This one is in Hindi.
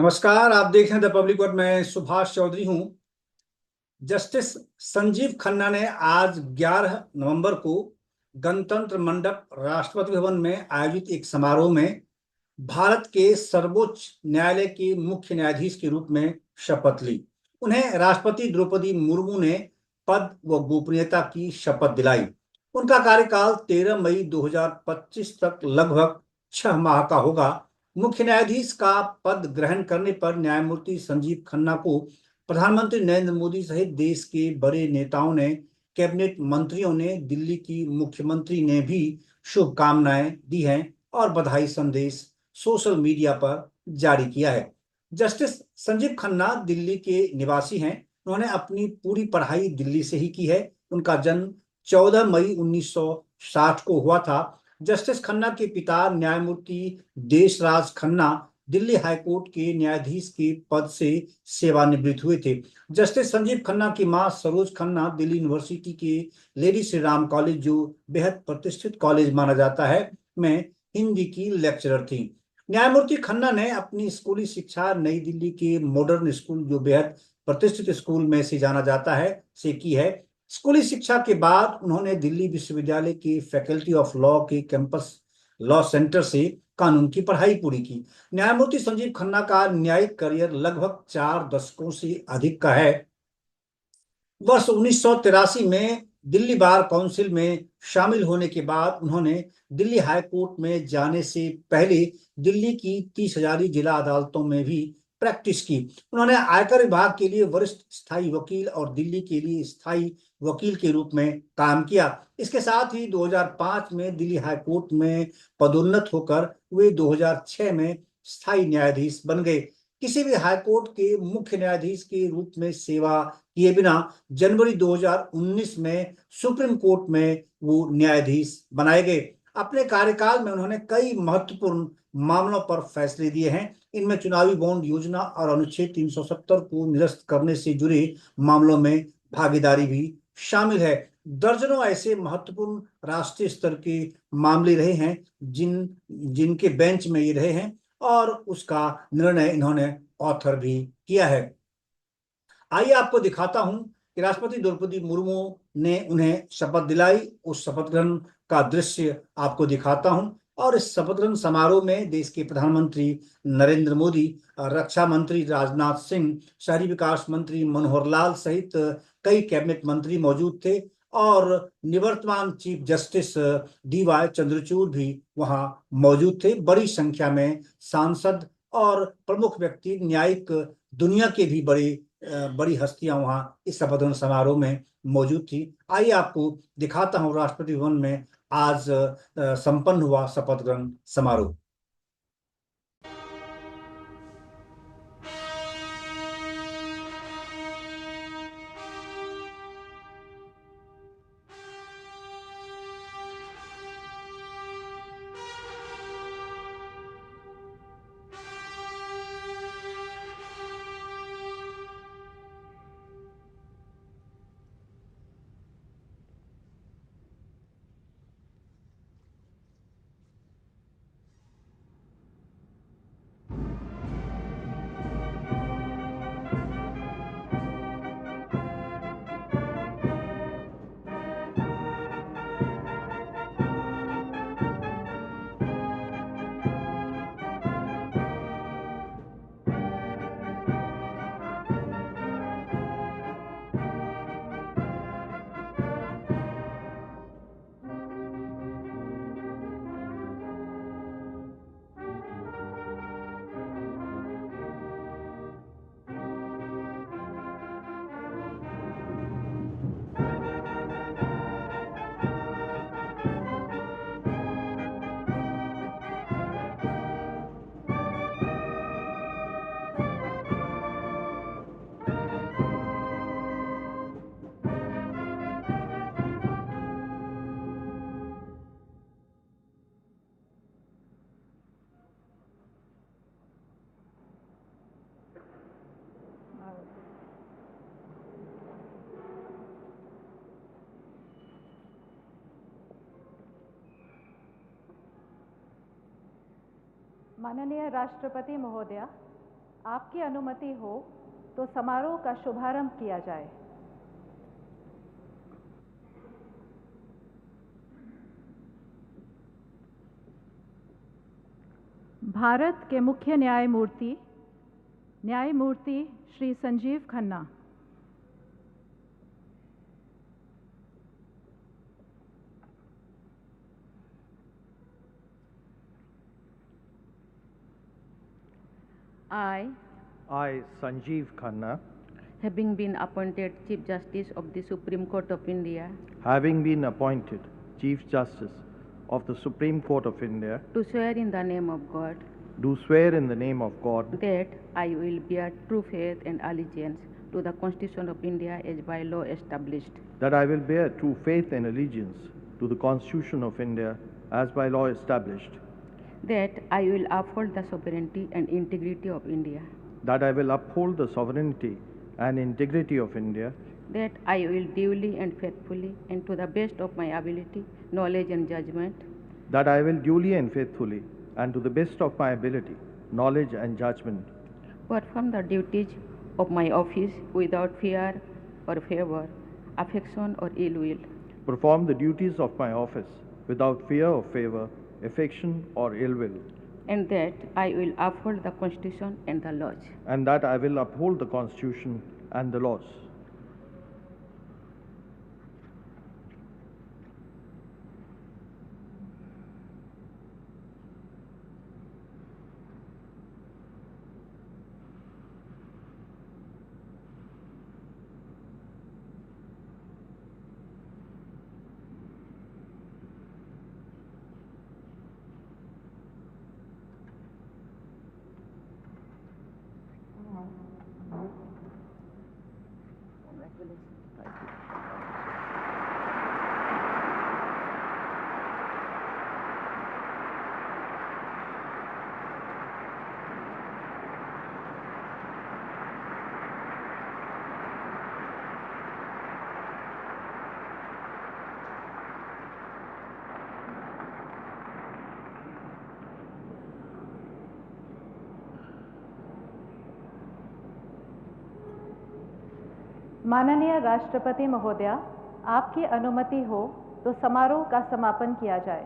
नमस्कार। आप देख रहे हैं द पब्लिक वर्ड। मैं सुभाष चौधरी हूं। जस्टिस संजीव खन्ना ने आज 11 नवंबर को गणतंत्र मंडप राष्ट्रपति भवन में आयोजित एक समारोह में भारत के सर्वोच्च न्यायालय के मुख्य न्यायाधीश के रूप में शपथ ली। उन्हें राष्ट्रपति द्रौपदी मुर्मू ने पद व गोपनीयता की शपथ दिलाई। उनका कार्यकाल 13 मई 2025 तक लगभग 6 माह का होगा। मुख्य न्यायाधीश का पद ग्रहण करने पर न्यायमूर्ति संजीव खन्ना को प्रधानमंत्री नरेंद्र मोदी सहित देश के बड़े नेताओं ने, कैबिनेट मंत्रियों ने, दिल्ली की मुख्यमंत्री ने भी शुभकामनाएं दी हैं और बधाई संदेश सोशल मीडिया पर जारी किया है। जस्टिस संजीव खन्ना दिल्ली के निवासी हैं। उन्होंने अपनी पूरी पढ़ाई दिल्ली से ही की है। उनका जन्म 14 मई 1960 को हुआ था। जस्टिस खन्ना के पिता न्यायमूर्ति देशराज खन्ना दिल्ली हाईकोर्ट के न्यायाधीश के पद से सेवानिवृत्त हुए थे। जस्टिस संजीव खन्ना की मां सरोज खन्ना दिल्ली यूनिवर्सिटी के लेडी श्री राम कॉलेज, जो बेहद प्रतिष्ठित कॉलेज माना जाता है, में हिंदी की लेक्चरर थी। न्यायमूर्ति खन्ना ने अपनी स्कूली शिक्षा नई दिल्ली के मॉडर्न स्कूल, जो बेहद प्रतिष्ठित स्कूल में से जाना जाता है, से की है। स्कूली शिक्षा के बाद उन्होंने दिल्ली विश्वविद्यालय के फैकल्टी ऑफ लॉ के कैंपस लॉ सेंटर से कानून की पढ़ाई पूरी की। न्यायमूर्ति संजीव खन्ना का न्यायिक करियर लगभग 4 दशकों से अधिक का है। वर्ष 1983 में दिल्ली बार काउंसिल में शामिल होने के बाद उन्होंने दिल्ली हाई कोर्ट में जाने से पहले दिल्ली की 30 हजारी जिला अदालतों में भी प्रैक्टिस की। उन्होंने आयकर विभाग के लिए वरिष्ठ स्थायी वकील और दिल्ली के लिए स्थायी वकील के रूप में काम किया। इसके साथ ही 2005 में दिल्ली हाई कोर्ट में पदोन्नत होकर वे 2006 में स्थायी न्यायाधीश बन गए। किसी भी हाई कोर्ट के मुख्य न्यायाधीश के रूप में सेवा किए बिना जनवरी 2019 में सुप्रीम कोर्ट में वो न्यायाधीश बनाए गए। अपने कार्यकाल में उन्होंने कई महत्वपूर्ण मामलों पर फैसले दिए हैं। इनमें चुनावी बॉन्ड योजना और अनुच्छेद 370 को निरस्त करने से जुड़े मामलों में भागीदारी भी शामिल है। दर्जनों ऐसे महत्वपूर्ण राष्ट्रीय स्तर के मामले रहे हैं जिनके बेंच में ये रहे हैं और उसका निर्णय इन्होंने ऑथर भी किया है। आइए आपको दिखाता हूं कि राष्ट्रपति द्रौपदी मुर्मू ने उन्हें शपथ दिलाई। उस शपथ ग्रहण का दृश्य आपको दिखाता हूं। और इस शपथ ग्रहण समारोह में देश के प्रधानमंत्री नरेंद्र मोदी, रक्षा मंत्री राजनाथ सिंह, शहरी विकास मंत्री मनोहर लाल सहित कई कैबिनेट मंत्री मौजूद थे और निवर्तमान चीफ जस्टिस DY चंद्रचूड़ भी वहां मौजूद थे। बड़ी संख्या में सांसद और प्रमुख व्यक्ति, न्यायिक दुनिया के भी बड़ी हस्तियां वहां इस शपथ ग्रहण समारोह में मौजूद थी। आइए आपको दिखाता हूं राष्ट्रपति भवन में आज संपन्न हुआ शपथ ग्रहण समारोह। माननीय राष्ट्रपति महोदया, आपकी अनुमति हो तो समारोह का शुभारंभ किया जाए। भारत के मुख्य न्यायमूर्ति न्यायमूर्ति Shri Sanjeev Khanna. I, Sanjeev Khanna, having been appointed Chief Justice of the Supreme Court of India, having been appointed Chief Justice of the Supreme Court of India, do swear in the name of God do swear in the name of God that I will bear true faith and allegiance to the Constitution of India as by law established, that I will bear true faith and allegiance to the Constitution of India as by law established, that I will uphold the sovereignty and integrity of India, that I will uphold the sovereignty and integrity of India, that I will duly and faithfully and to the best of my ability, knowledge and judgment, that I will duly and faithfully and to the best of my ability, knowledge and judgment, perform the duties of my office without fear or favor, affection or ill will, perform the duties of my office without fear or favor, affection or ill will, and that I will uphold the Constitution and the laws. and that I will uphold the Constitution and the laws. माननीय राष्ट्रपति महोदया, आपकी अनुमति हो तो समारोह का समापन किया जाए।